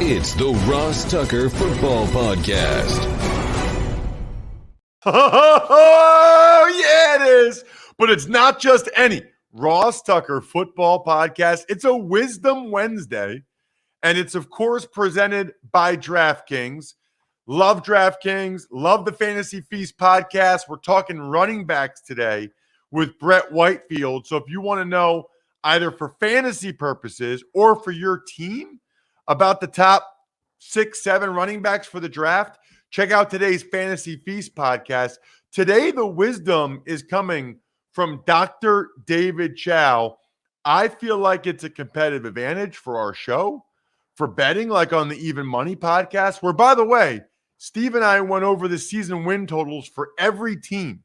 It's the Ross Tucker Football Podcast. Oh, yeah, it is. But it's not just any Ross Tucker Football Podcast. It's a Wisdom Wednesday, and it's, of course, presented by DraftKings. Love DraftKings. Love the Fantasy Feast podcast. We're talking running backs today with Brett Whitefield. So if you want to know either for fantasy purposes or for your team about the top 6-7 running backs for the draft, check out today's Fantasy Feast podcast. Today, the wisdom is coming from Dr. David Chao. I feel like it's a competitive advantage for our show, for betting, like on the Even Money podcast, where, by the way, Steve and I went over the season win totals for every team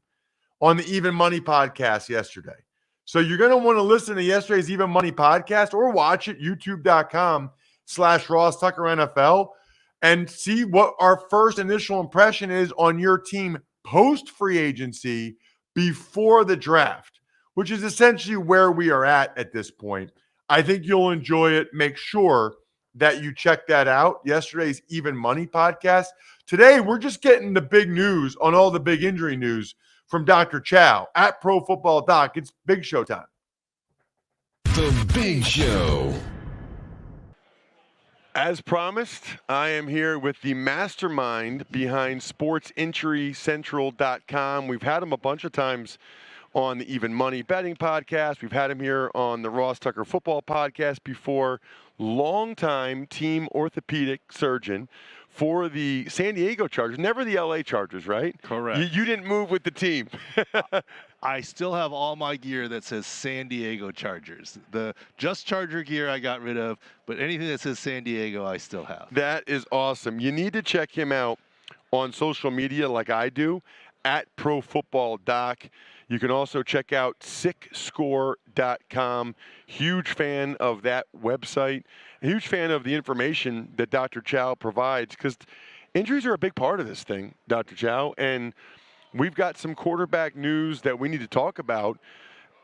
on the Even Money podcast yesterday. So you're going to want to listen to yesterday's Even Money podcast or watch it, youtube.com/Ross Tucker NFL, and see what our first initial impression is on your team post free agency before the draft, which is essentially where we are at this point. I think you'll enjoy it. Make sure that you check that out. Yesterday's Even Money podcast. Today, we're just getting the big news on all the big injury news from Dr. Chao at Pro Football Doc. It's Big Show time. The Big Show. As promised, I am here with the mastermind behind SportsInjuryCentral.com. We've had him a bunch of times on the Even Money Betting podcast. We've had him here on the Ross Tucker Football podcast before. Longtime team orthopedic surgeon for the San Diego Chargers, never the LA Chargers, right? Correct. You didn't move with the team. I still have all my gear that says San Diego Chargers. The just Charger gear I got rid of, but anything that says San Diego I still have. That is awesome. You need to check him out on social media like I do, at Pro Football Doc. You can also check out sickscore.com. Huge fan of that website. A huge fan of the information that Dr. Chao provides, because injuries are a big part of this thing, Dr. Chao. And we've got some quarterback news that we need to talk about,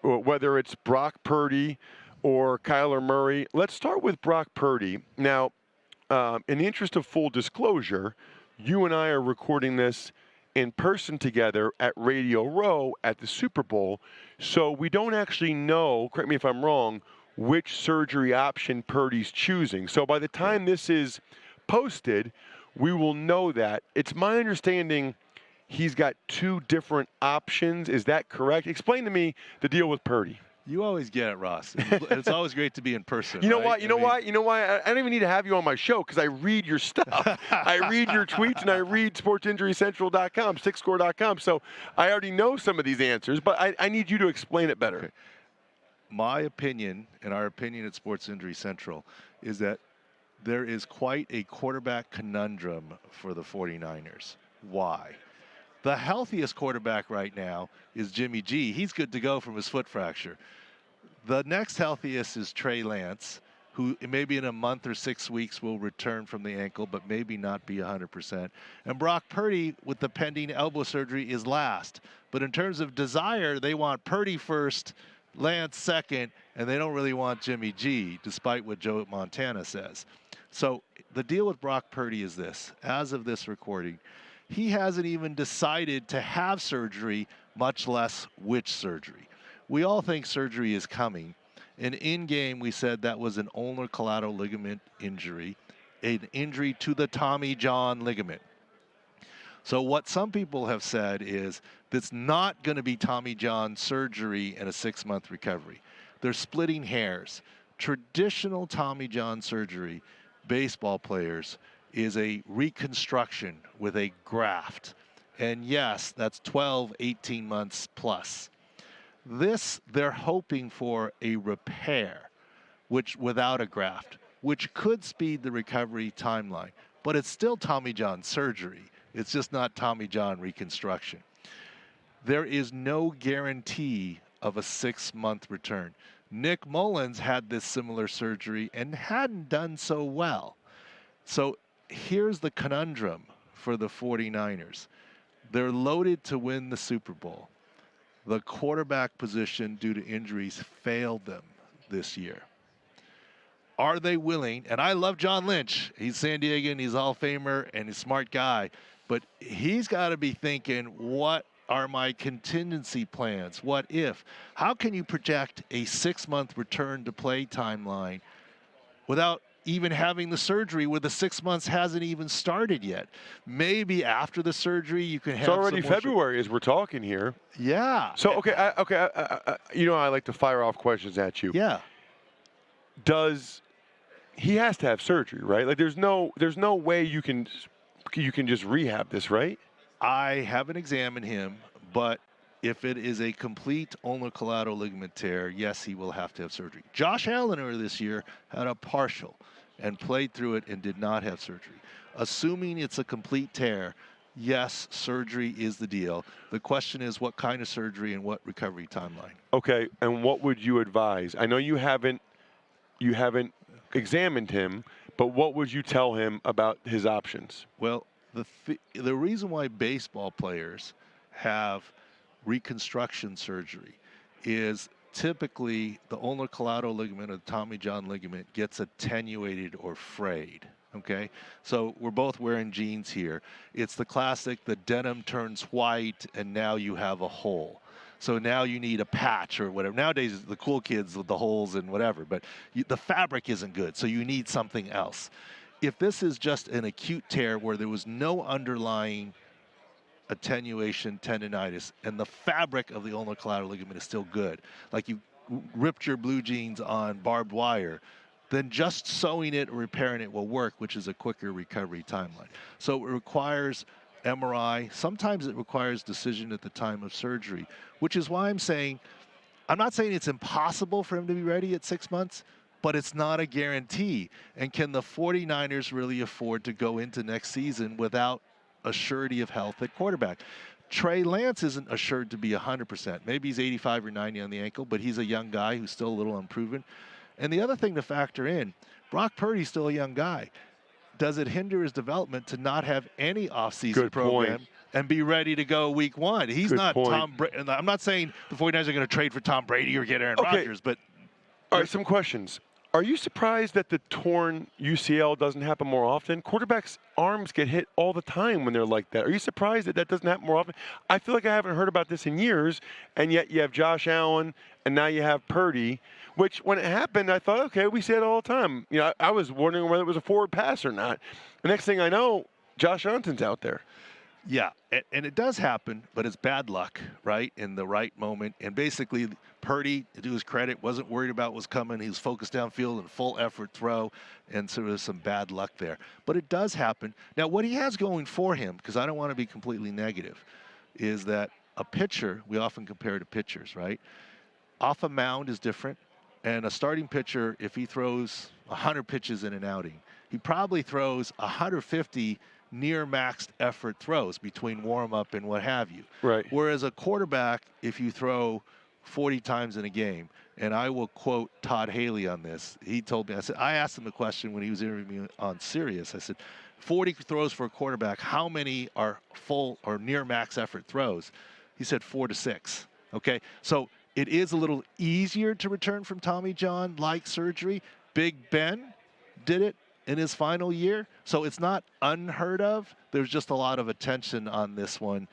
whether it's Brock Purdy or Kyler Murray. Let's start with Brock Purdy. Now, in the interest of full disclosure, you and I are recording this in person together at Radio Row at the Super Bowl, so we don't actually know, correct me if I'm wrong, which surgery option Purdy's choosing. So by the time this is posted, we will know that. It's my understanding he's got two different options. Is that correct? Explain to me the deal with Purdy. You always get it, Ross. It's always great to be in person. You know right? what? You know why? I don't even need to have you on my show because I read your stuff. I read your tweets and I read SportsInjuryCentral.com, sickscore.com. So I already know some of these answers, but I need you to explain it better. Okay. My opinion, and our opinion at Sports Injury Central, is that there is quite a quarterback conundrum for the 49ers. Why? The healthiest quarterback right now is Jimmy G. He's good to go from his foot fracture. The next healthiest is Trey Lance, who maybe in a month or 6 weeks will return from the ankle, but maybe not be 100%. And Brock Purdy, with the pending elbow surgery, is last. But in terms of desire, they want Purdy first, Lance second, and they don't really want Jimmy G, despite what Joe Montana says. So the deal with Brock Purdy is this. As of this recording, he hasn't even decided to have surgery, much less which surgery. We all think surgery is coming. And in game, we said that was an ulnar collateral ligament injury, an injury to the Tommy John ligament. So what some people have said is that's not going to be Tommy John surgery and a 6-month recovery. They're splitting hairs. Traditional Tommy John surgery, baseball players, is a reconstruction with a graft. And yes, that's 12, 18 months plus. This, they're hoping for a repair, which without a graft, which could speed the recovery timeline. But it's still Tommy John surgery. It's just not Tommy John reconstruction. There is no guarantee of a 6-month return. Nick Mullins had this similar surgery and hadn't done so well. So here's the conundrum for the 49ers. They're loaded to win the Super Bowl. The quarterback position, due to injuries, failed them this year. are they willing? And I love John Lynch. He's San Diegan. He's Hall of Famer and he's a smart guy. But he's got to be thinking, what are my contingency plans? What if? How can you project a 6-month return to play timeline without even having the surgery where the 6 months hasn't even started yet? Maybe after the surgery you can have. It's already February as we're talking here. Yeah. So I like to fire off questions at you. Yeah. He has to have surgery, right? Like there's no way you can just rehab this, right? I haven't examined him, but if it is a complete ulnar collateral ligament tear, yes, he will have to have surgery. Josh Allen earlier this year had a partial and played through it and did not have surgery. Assuming it's a complete tear, yes, surgery is the deal. The question is what kind of surgery and what recovery timeline. Okay, and what would you advise? I know you haven't examined him, but what would you tell him about his options? Well, the reason why baseball players have reconstruction surgery is typically the ulnar collateral ligament or the Tommy John ligament gets attenuated or frayed. Okay, so we're both wearing jeans here. It's the classic, the denim turns white and now you have a hole. So now you need a patch or whatever. Nowadays, the cool kids with the holes and whatever, but the fabric isn't good, so you need something else. If this is just an acute tear where there was no underlying attenuation, tendonitis, and the fabric of the ulnar collateral ligament is still good, like you ripped your blue jeans on barbed wire, then just sewing it or repairing it will work, which is a quicker recovery timeline. So it requires MRI. Sometimes it requires decision at the time of surgery, which is why I'm not saying it's impossible for him to be ready at 6 months, but it's not a guarantee. And can the 49ers really afford to go into next season without a surety of health at quarterback? Trey Lance isn't assured to be 100%. Maybe he's 85 or 90 on the ankle, but he's a young guy who's still a little unproven. And the other thing to factor in, Brock Purdy's still a young guy. Does it hinder his development to not have any offseason program and be ready to go week one? He's not Tom Brady. I'm not saying the 49ers are going to trade for Tom Brady or get Aaron Rodgers, but... All right, some questions. Are you surprised that the torn UCL doesn't happen more often? Quarterbacks' arms get hit all the time when they're like that. Are you surprised that doesn't happen more often? I feel like I haven't heard about this in years, and yet you have Josh Allen, and now you have Purdy, which when it happened, I thought, okay, we say it all the time. You know, I was wondering whether it was a forward pass or not. The next thing I know, Josh Johnson's out there. Yeah, and it does happen, but it's bad luck, right, in the right moment. And basically, Purdy, to his credit, wasn't worried about what was coming. He was focused downfield and full effort throw, and so there's some bad luck there. But it does happen. Now, what he has going for him, because I don't want to be completely negative, is that a pitcher, we often compare to pitchers, right? Off a mound is different, and a starting pitcher, if he throws 100 pitches in an outing, he probably throws 150 near maxed effort throws between warm-up and what have you. Right. Whereas a quarterback, if you throw 40 times in a game, and I will quote Todd Haley on this. He told me, I asked him the question when he was interviewing me on Sirius. I said, 40 throws for a quarterback, how many are full or near max effort throws? He said 4 to 6. Okay, so it is a little easier to return from Tommy John like surgery. Big Ben did it in his final year, so it's not unheard of. There's just a lot of attention on this one,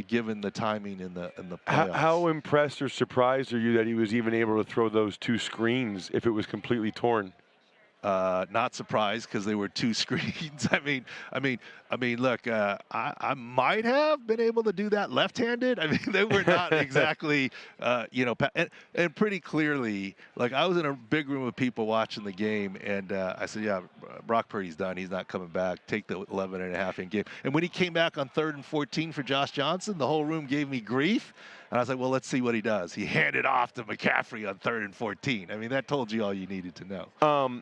given the timing in the playoffs. How impressed or surprised are you that he was even able to throw those 2 screens if it was completely torn? Not surprised because they were 2 screens. I mean, look, I might have been able to do that left-handed. I mean, they were not exactly, and pretty clearly, like I was in a big room of people watching the game, and I said, yeah, Brock Purdy's done. He's not coming back. Take the 11.5 in game. And when he came back on 3rd and 14 for Josh Johnson, the whole room gave me grief. And I was like, well, let's see what he does. He handed off to McCaffrey on 3rd and 14. I mean, that told you all you needed to know.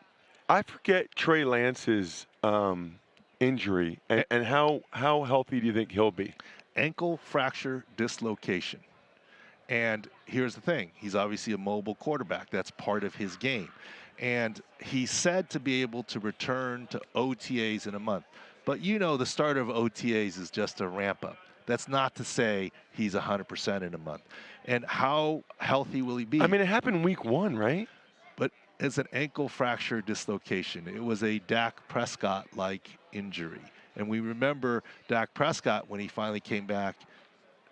I forget Trey Lance's injury, and how healthy do you think he'll be? Ankle fracture dislocation. And here's the thing. He's obviously a mobile quarterback. That's part of his game. And he's said to be able to return to OTAs in a month. But you know the start of OTAs is just a ramp-up. That's not to say he's 100% in a month. And how healthy will he be? I mean, it happened week 1, right? But is an ankle fracture dislocation. It was a Dak Prescott-like injury. And we remember Dak Prescott, when he finally came back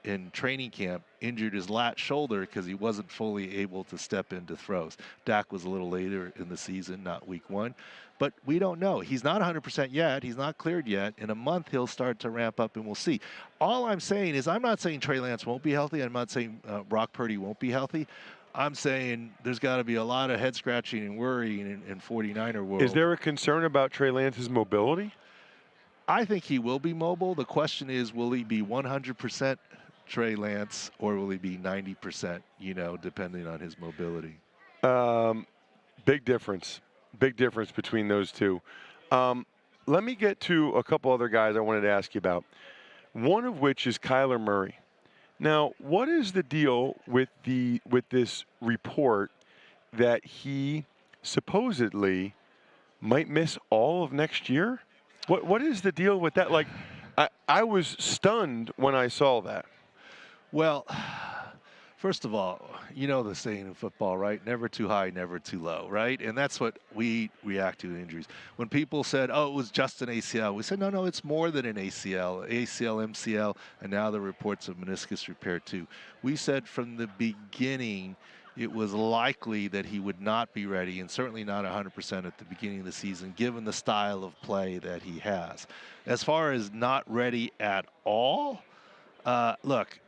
in training camp, injured his lat shoulder because he wasn't fully able to step into throws. Dak was a little later in the season, not week 1. But we don't know. He's not 100% yet. He's not cleared yet. In a month, he'll start to ramp up, and we'll see. All I'm saying is I'm not saying Trey Lance won't be healthy. I'm not saying Brock Purdy won't be healthy. I'm saying there's got to be a lot of head-scratching and worrying in 49er world. Is there a concern about Trey Lance's mobility? I think he will be mobile. The question is, will he be 100% Trey Lance, or will he be 90%, depending on his mobility? Big difference. Big difference between those two. Let me get to a couple other guys I wanted to ask you about. One of which is Kyler Murray. Now, what is the deal with this report that he supposedly might miss all of next year? What is the deal with that? Like, I was stunned when I saw that. Well, first of all, you know the saying in football, right? Never too high, never too low, right? And that's what we react to in injuries. When people said, oh, it was just an ACL, we said, no, it's more than an ACL, MCL, and now the reports of meniscus repair too. We said from the beginning it was likely that he would not be ready, and certainly not 100% at the beginning of the season, given the style of play that he has. As far as not ready at all, look,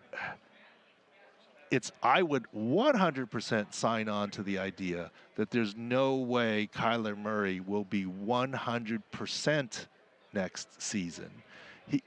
I would 100% sign on to the idea that there's no way Kyler Murray will be 100% next season.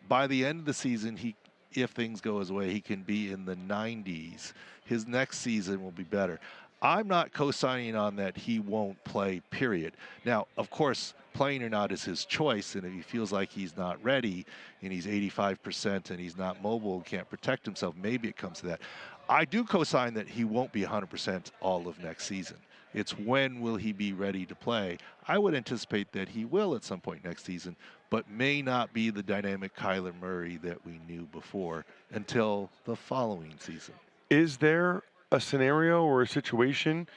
By the end of the season, if things go his way, he can be in the 90s. His next season will be better. I'm not co-signing on that he won't play, period. Now, of course, playing or not is his choice, and if he feels like he's not ready and he's 85% and he's not mobile and can't protect himself, maybe it comes to that. I do co-sign that he won't be 100% all of next season. It's when will he be ready to play. I would anticipate that he will at some point next season, but may not be the dynamic Kyler Murray that we knew before until the following season. Is there a scenario or a situation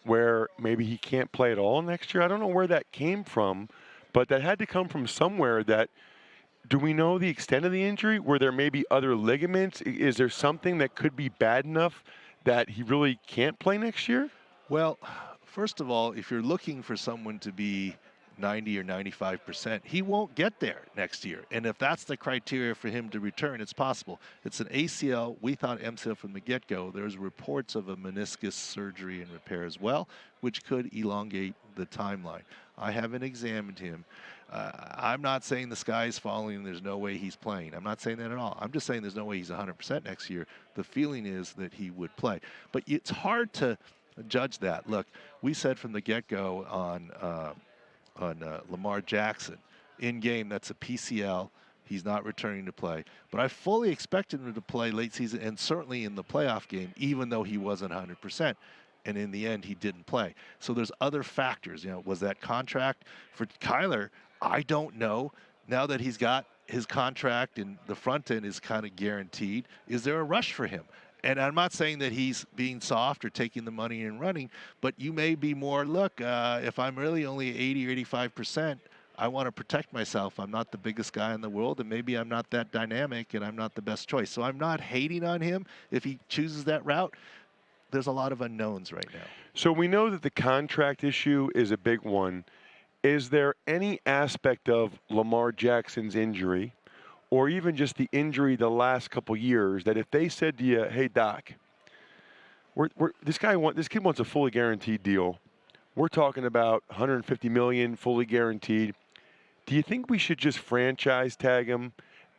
where maybe he can't play at all next year? I don't know where that came from, but that had to come from somewhere. Do we know the extent of the injury? Were there maybe other ligaments? Is there something that could be bad enough that he really can't play next year? Well, first of all, if you're looking for someone to be 90 or 95%, he won't get there next year. And if that's the criteria for him to return, it's possible. It's an ACL. We thought MCL from the get-go. There's reports of a meniscus surgery and repair as well, which could elongate the timeline. I haven't examined him. I'm not saying the sky is falling and there's no way he's playing. I'm not saying that at all. I'm just saying there's no way he's 100% next year. The feeling is that he would play. But it's hard to judge that. Look, we said from the get-go on Lamar Jackson, in game, that's a PCL. He's not returning to play. But I fully expected him to play late season and certainly in the playoff game, even though he wasn't 100%. And in the end, he didn't play. So there's other factors. Was that contract for Kyler? I don't know. Now that he's got his contract and the front end is kind of guaranteed, is there a rush for him? And I'm not saying that he's being soft or taking the money and running, but you may be more, look, if I'm really only 80 or 85%, I want to protect myself. I'm not the biggest guy in the world, and maybe I'm not that dynamic, and I'm not the best choice. So I'm not hating on him if he chooses that route. There's a lot of unknowns right now. So we know that the contract issue is a big one. Is there any aspect of Lamar Jackson's injury, or even just the injury the last couple years, that if they said to you, hey, Doc, this kid wants a fully guaranteed deal. We're talking about $150 million fully guaranteed. Do you think we should just franchise tag him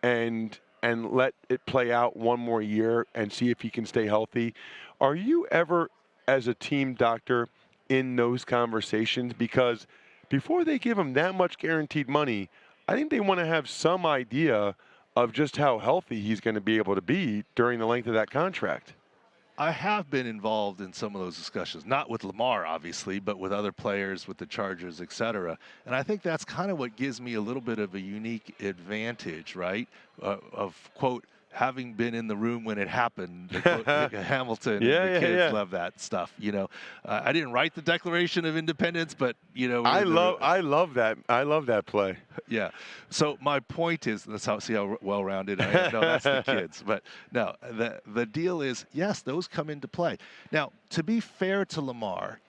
and let it play out one more year and see if he can stay healthy? Are you ever, as a team doctor, in those conversations? Because before they give him that much guaranteed money, I think they want to have some idea of just how healthy he's going to be able to be during the length of that contract. I have been involved in some of those discussions, not with Lamar, obviously, but with other players, with the Chargers, et cetera. And I think that's kind of what gives me a little bit of a unique advantage, right? Of, quote, having been in the room when it happened, Hamilton and the kids love that stuff. I didn't write the Declaration of Independence, but I love that. I love that play. Yeah. So my point is, see how well-rounded I am. No, that's the kids. But no, the deal is, yes, those come into play. Now, to be fair to Lamar,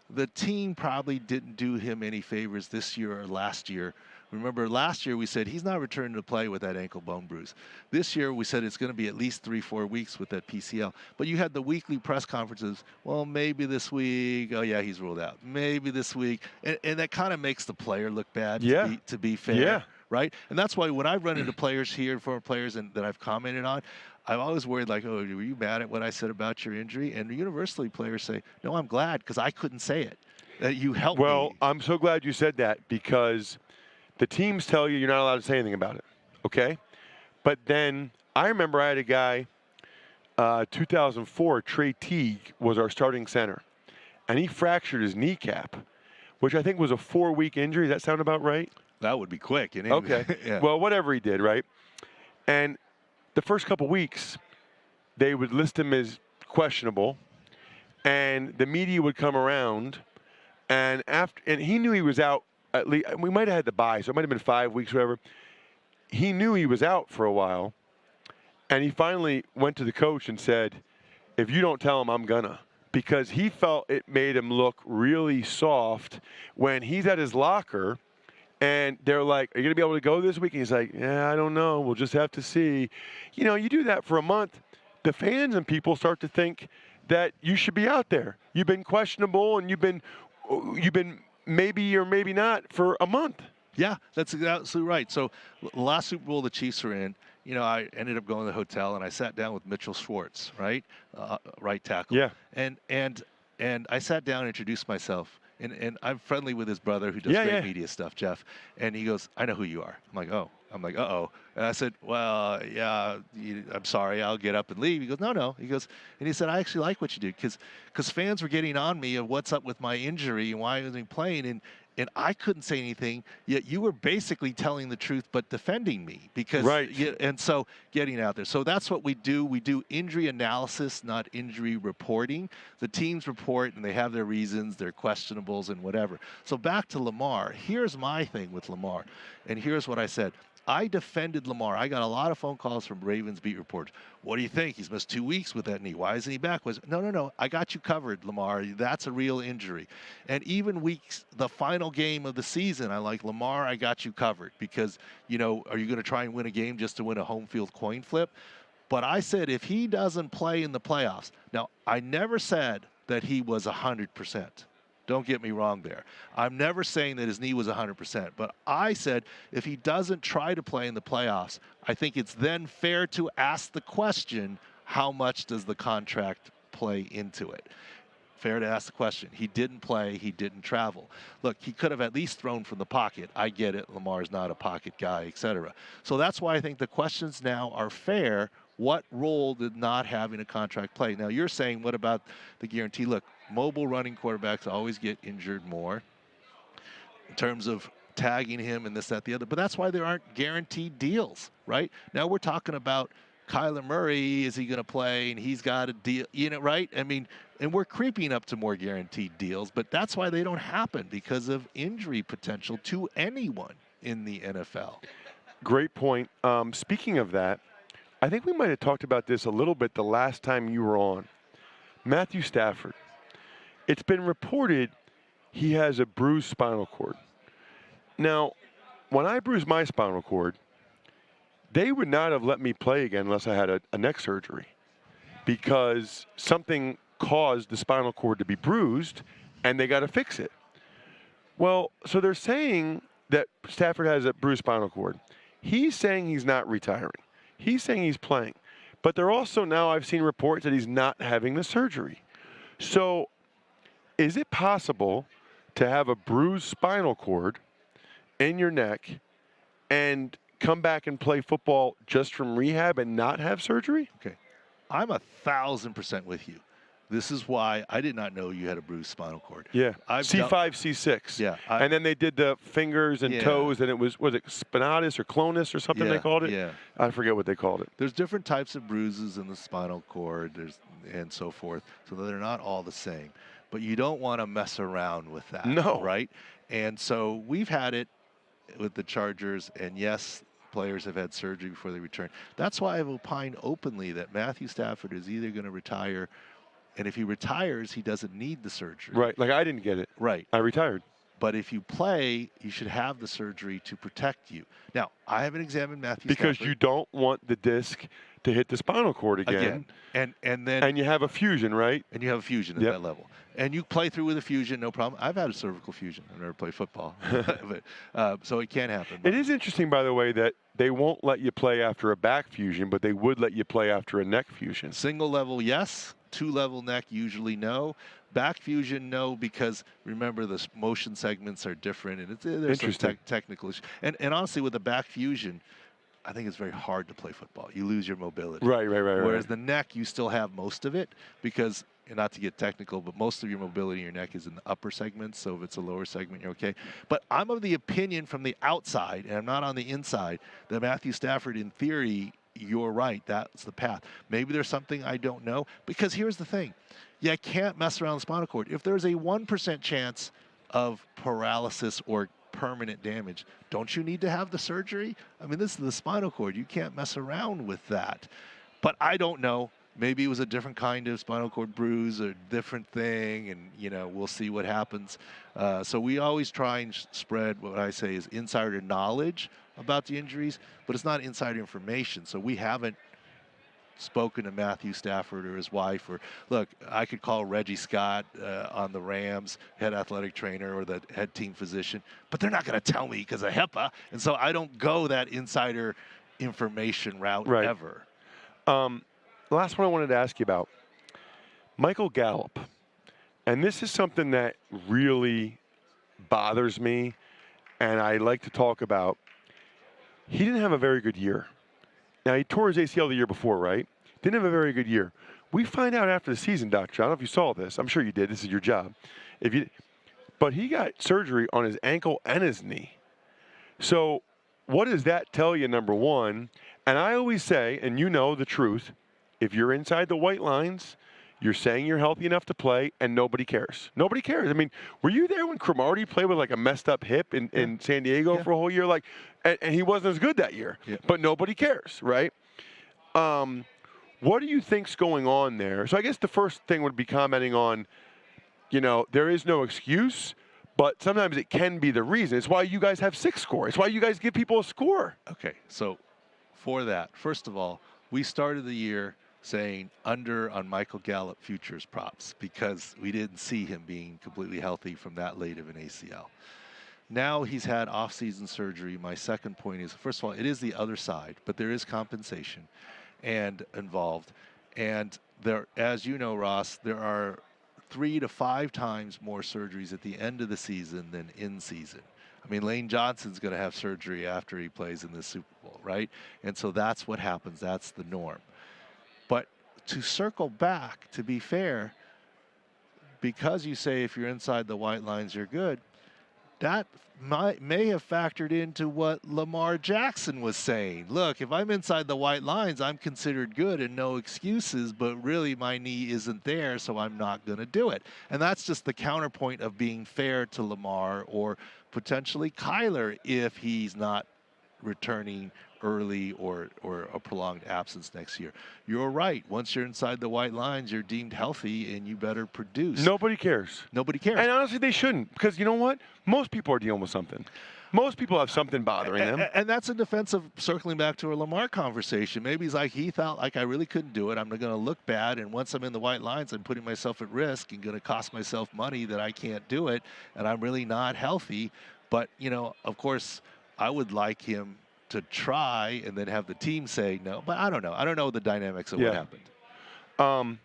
the team probably didn't do him any favors this year or last year. Remember, last year we said he's not returning to play with that ankle bone bruise. This year we said it's going to be at least 3-4 weeks with that PCL. But you had the weekly press conferences. Well, maybe this week. Oh, yeah, he's ruled out. Maybe this week. And that kind of makes the player look bad, to be fair. Yeah. Right? And that's why when I run into players here, former players that I've commented on, I'm always worried, like, oh, were you mad at what I said about your injury? And universally, players say, no, I'm glad because I couldn't say it. That you helped me. Well, I'm so glad you said that because the teams tell you you're not allowed to say anything about it, okay? But then I remember I had a guy, 2004, Trey Teague was our starting center, and he fractured his kneecap, which I think was a 4-week injury. Does that sound about right? That would be quick. Okay. Yeah. Well, whatever he did, right? And the first couple weeks, they would list him as questionable, and the media would come around, and he knew he was out. At least we might have had the bye, so it might have been 5 weeks, whatever. He knew he was out for a while, and he finally went to the coach and said, "If you don't tell him, I'm gonna," because he felt it made him look really soft when he's at his locker, and they're like, "Are you gonna be able to go this week?" And he's like, "Yeah, I don't know. We'll just have to see." You do that for a month, the fans and people start to think that you should be out there. You've been questionable, and you've been maybe or maybe not for a month. Yeah, that's absolutely right. So the last Super Bowl the Chiefs were in, I ended up going to the hotel and I sat down with Mitchell Schwartz, right tackle. Yeah. And I sat down and introduced myself. And I'm friendly with his brother who does great media stuff, Jeff. And he goes, "I know who you are." I'm like, "Oh." I'm like, "Uh-oh." And I said, "Well, yeah, I'm sorry. I'll get up and leave." He goes, "No." He goes, and he said, "I actually like what you do because fans were getting on me of what's up with my injury and why I wasn't playing. And I couldn't say anything, yet you were basically telling the truth but defending me because and so getting out there. So that's what we do. We do injury analysis, not injury reporting. The teams report and they have their reasons, their questionables and whatever. So back to Lamar. Here's my thing with Lamar, and here's what I said. I defended Lamar. I got a lot of phone calls from Ravens beat reporters. "What do you think? He's missed 2 weeks with that knee. Why isn't he back?" No. I got you covered, Lamar. That's a real injury. And even weeks, the final game of the season, I like, Lamar, I got you covered because, are you going to try and win a game just to win a home field coin flip? But I said if he doesn't play in the playoffs, now I never said that he was 100%. Don't get me wrong there. I'm never saying that his knee was 100%, but I said if he doesn't try to play in the playoffs, I think it's then fair to ask the question, how much does the contract play into it? Fair to ask the question. He didn't play. He didn't travel. Look, he could have at least thrown from the pocket. I get it. Lamar's not a pocket guy, etc. So that's why I think the questions now are fair. What role did not having a contract play? Now, you're saying, what about the guarantee? Look, mobile running quarterbacks always get injured more in terms of tagging him and this, that, the other. But that's why there aren't guaranteed deals, right? Now we're talking about Kyler Murray. Is he going to play? And he's got a deal, right? I mean, and we're creeping up to more guaranteed deals, but that's why they don't happen because of injury potential to anyone in the NFL. Great point. Speaking of that, I think we might have talked about this a little bit the last time you were on. Matthew Stafford. It's been reported he has a bruised spinal cord. Now, when I bruised my spinal cord, they would not have let me play again unless I had a neck surgery because something caused the spinal cord to be bruised and they got to fix it. Well, so they're saying that Stafford has a bruised spinal cord. He's saying he's not retiring. He's saying he's playing. But they're also now, I've seen reports that he's not having the surgery. So is it possible to have a bruised spinal cord in your neck and come back and play football just from rehab and not have surgery? Okay. I'm 1,000% with you. This is why I did not know you had a bruised spinal cord. Yeah, I've C5, C6. Yeah. And then they did the fingers and toes, and it was it spinatus or clonus or something they called it? Yeah. I forget what they called it. There's different types of bruises in the spinal cord, and so forth, so they're not all the same. But you don't want to mess around with that, No. right? And so we've had it with the Chargers, and yes, players have had surgery before they return. That's why I've opined openly that Matthew Stafford is either going to retire, and if he retires, he doesn't need the surgery. Right, like I didn't get it. Right. I retired. But if you play, you should have the surgery to protect you. Now, I haven't examined Matthew Because Stafford. you don't want the disc to hit the spinal cord again. And then And you have a fusion, right? and you have a fusion at that level. And you play through with a fusion, no problem. I've had a cervical fusion. I've never played football. but, so it can happen. It is interesting, by the way, that they won't let you play after a back fusion, but they would let you play after a neck fusion. Single level, yes. 2-level neck, usually no. Back fusion, no, because remember the motion segments are different, and there's some technical issues. And honestly, with the back fusion, I think it's very hard to play football. You lose your mobility. Right. Whereas the neck, you still have most of it because, and not to get technical, but most of your mobility in your neck is in the upper segments. So if it's a lower segment, you're okay. But I'm of the opinion from the outside, and I'm not on the inside, that Matthew Stafford, in theory, you're right. That's the path. Maybe there's something I don't know. Because here's the thing. You can't mess around the spinal cord. If there's a 1% chance of paralysis or permanent damage, don't you need to have the surgery? I mean, this is the spinal cord. You can't mess around with that. But I don't know. Maybe it was a different kind of spinal cord bruise or different thing, and, we'll see what happens. So we always try and spread what I say is insider knowledge about the injuries, but it's not insider information. So we haven't spoken to Matthew Stafford or his wife, or look, I could call Reggie Scott on the Rams, head athletic trainer or the head team physician, but they're not going to tell me because of HIPAA, and so I don't go that insider information route ever. The last one I wanted to ask you about, Michael Gallup, and this is something that really bothers me, and I like to talk about. He didn't have a very good year. Now, he tore his ACL the year before, right? Didn't have a very good year. We find out after the season, Doctor, I don't know if you saw this. I'm sure you did. This is your job. But he got surgery on his ankle and his knee. So what does that tell you, number one? And I always say, and you know the truth, if you're inside the white lines, you're saying you're healthy enough to play, and nobody cares. Nobody cares. I mean, were you there when Cromartie played with like a messed up hip in San Diego for a whole year? And he wasn't as good that year, but nobody cares, right? What do you think's going on there? So I guess the first thing would be commenting on, there is no excuse, but sometimes it can be the reason. It's why you guys have 6 scores. It's why you guys give people a score. Okay, so for that, first of all, we started the year saying under on Michael Gallup futures props because we didn't see him being completely healthy from that late of an ACL. Now he's had off-season surgery. My second point is, first of all, it is the other side, but there is compensation and involved. And there, as you know, Ross, there are 3 to 5 times more surgeries at the end of the season than in season. I mean, Lane Johnson's going to have surgery after he plays in the Super Bowl, right? And so that's what happens. That's the norm. But to circle back, to be fair, because you say if you're inside the white lines, you're good, that may have factored into what Lamar Jackson was saying. Look, if I'm inside the white lines, I'm considered good and no excuses, but really my knee isn't there, so I'm not going to do it. And that's just the counterpoint of being fair to Lamar or potentially Kyler if he's not returning early or a prolonged absence next year. You're right. Once you're inside the white lines, you're deemed healthy and you better produce. Nobody cares. Nobody cares. And honestly, they shouldn't, because you know what? Most people are dealing with something. Most people have something bothering them. And that's in defense of circling back to our Lamar conversation. Maybe he's like, he felt like I really couldn't do it. I'm going to look bad. And once I'm in the white lines, I'm putting myself at risk and going to cost myself money that I can't do it. And I'm really not healthy. But, of course, I would like him to try and then have the team say no. But I don't know. I don't know the dynamics of what happened.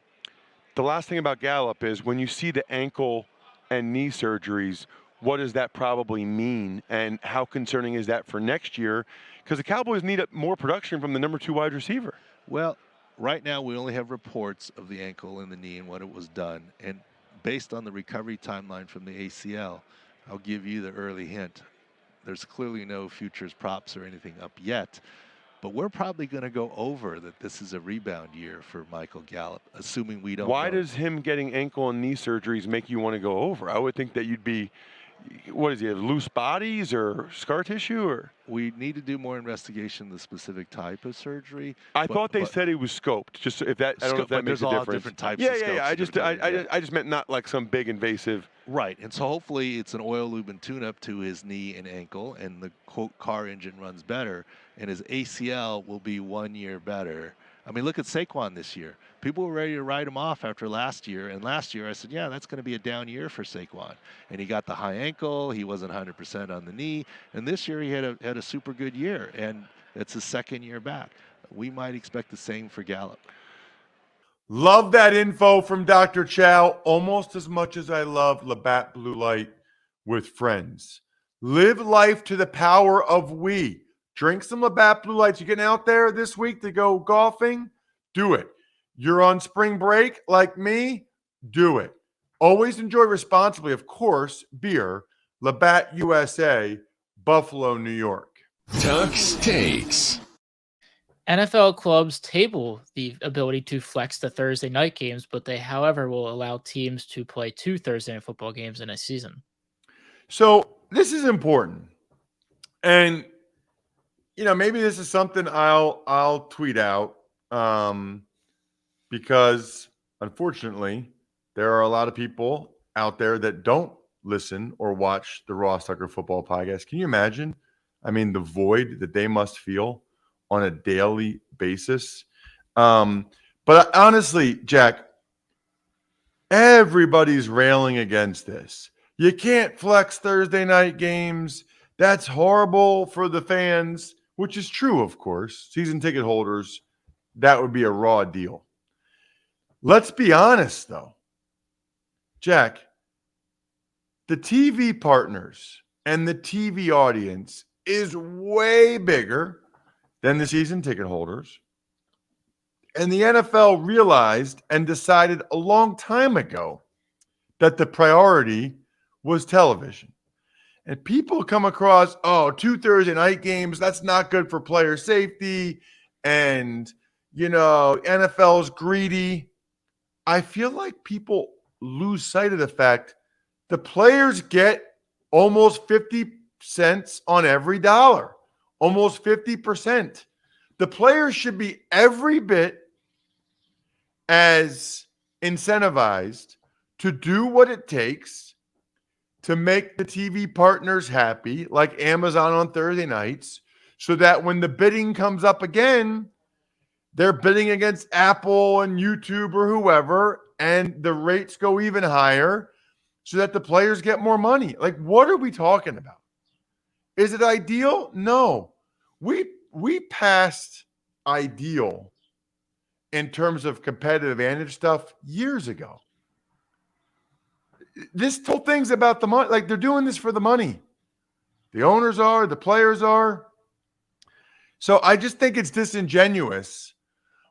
The last thing about Gallup is when you see the ankle and knee surgeries, what does that probably mean? And how concerning is that for next year? Because the Cowboys need more production from the number 2 wide receiver. Well, right now we only have reports of the ankle and the knee and what it was done. And based on the recovery timeline from the ACL, I'll give you the early hint. There's clearly no futures props or anything up yet, but we're probably going to go over that this is a rebound year for Michael Gallup, assuming we don't Why know. does him getting ankle and knee surgeries make you want to go over? I would think that you'd be, what does he have, loose bodies or scar tissue? Or We need to do more investigation of the specific type of surgery. I thought they said he was scoped. Just if that, I don't know if that but makes there's a all difference. different types Yeah, of yeah, yeah. scopes that are done, I just meant not like some big invasive. Right, and so hopefully it's an oil lube and tune-up to his knee and ankle, and the quote car engine runs better, and his ACL will be 1 year better. I mean, look at Saquon this year. People were ready to write him off after last year, and last year I said, yeah, that's going to be a down year for Saquon. And he got the high ankle, he wasn't 100% on the knee, and this year he had a super good year, and it's his second year back. We might expect the same for Gallup. Love that info from Dr. Chao almost as much as I love Labatt Blue Light with friends. Live life to the power of we. Drink some Labatt Blue Lights. You getting out there this week to go golfing? Do it. You're on spring break like me? Do it. Always enjoy responsibly, of course, beer, Labatt USA, Buffalo, New York. Tux Takes. NFL clubs table the ability to flex the Thursday night games, but they, however, will allow teams to play 2 Thursday night football games in a season. So this is important. And, maybe this is something I'll tweet out because, unfortunately, there are a lot of people out there that don't listen or watch the Ross Tucker Football Podcast. Can you imagine? I mean, the void that they must feel on a daily basis. But honestly, Jack, everybody's railing against this. You can't flex Thursday night games. That's horrible for the fans, which is true, of course. Season ticket holders, that would be a raw deal. Let's be honest, though. Jack, the TV partners and the TV audience is way bigger than the season ticket holders. And the NFL realized and decided a long time ago that the priority was television. And people come across, 2 Thursday night games, that's not good for player safety. And, NFL's greedy. I feel like people lose sight of the fact the players get almost 50 cents on every dollar. Almost 50%. The players should be every bit as incentivized to do what it takes to make the TV partners happy, like Amazon on Thursday nights, so that when the bidding comes up again, they're bidding against Apple and YouTube or whoever, and the rates go even higher so that the players get more money. Like, what are we talking about? Is it ideal? No. We passed ideal in terms of competitive advantage stuff years ago. This whole thing's about the money. Like, they're doing this for the money. The owners are, the players are. So I just think it's disingenuous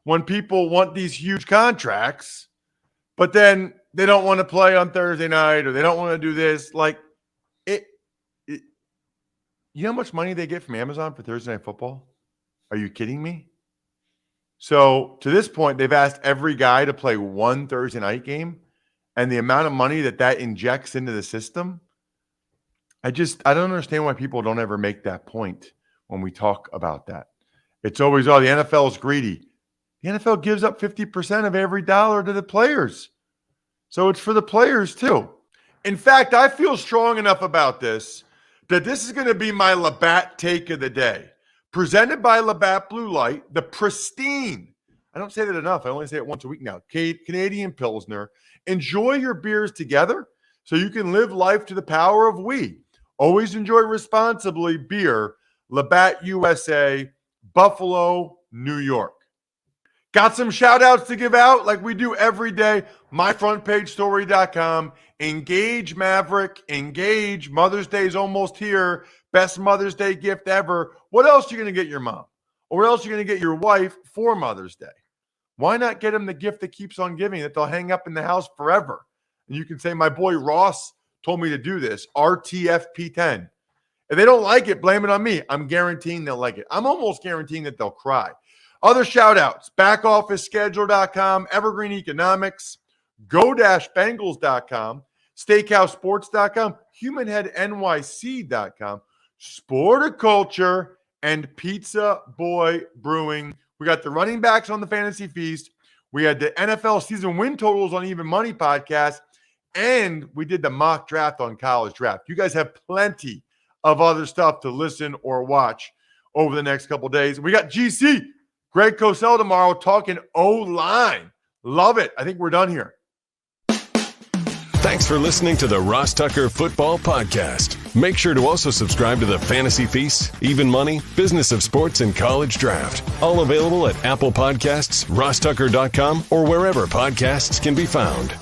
when people want these huge contracts, but then they don't want to play on Thursday night or they don't want to do this. Like, you know how much money they get from Amazon for Thursday Night Football? Are you kidding me? So to this point, they've asked every guy to play 1 Thursday night game, and the amount of money that injects into the system, I don't understand why people don't ever make that point when we talk about that. It's always, the NFL is greedy. The NFL gives up 50% of every dollar to the players. So it's for the players too. In fact, I feel strong enough about this that this is going to be my Labatt take of the day. Presented by Labatt Blue Light, the pristine, I don't say that enough, I only say it once a week now, Canadian Pilsner. Enjoy your beers together so you can live life to the power of we. Always enjoy responsibly. Beer, Labatt USA, Buffalo, New York. Got some shout outs to give out like we do every day. MyFrontPageStory.com. Engage Maverick. Engage. Mother's Day is almost here. Best Mother's Day gift ever. What else are you going to get your mom? Or what else are you going to get your wife for Mother's Day? Why not get them the gift that keeps on giving that they'll hang up in the house forever? And you can say, my boy Ross told me to do this, RTFP10. If they don't like it, blame it on me. I'm guaranteeing they'll like it. I'm almost guaranteeing that they'll cry. Other shout-outs, backofficeschedule.com, Evergreen Economics, go-bengals.com, steakhousesports.com, humanheadnyc.com, Sporticulture, and Pizza Boy Brewing. We got the running backs on the Fantasy Feast. We had the NFL season win totals on Even Money podcast, and we did the mock draft on College Draft. You guys have plenty of other stuff to listen or watch over the next couple days. We got GC, Greg Cosell tomorrow talking O-line. Love it. I think we're done here. Thanks for listening to the Ross Tucker Football Podcast. Make sure to also subscribe to the Fantasy Feast, Even Money, Business of Sports, and College Draft. All available at Apple Podcasts, rosstucker.com, or wherever podcasts can be found.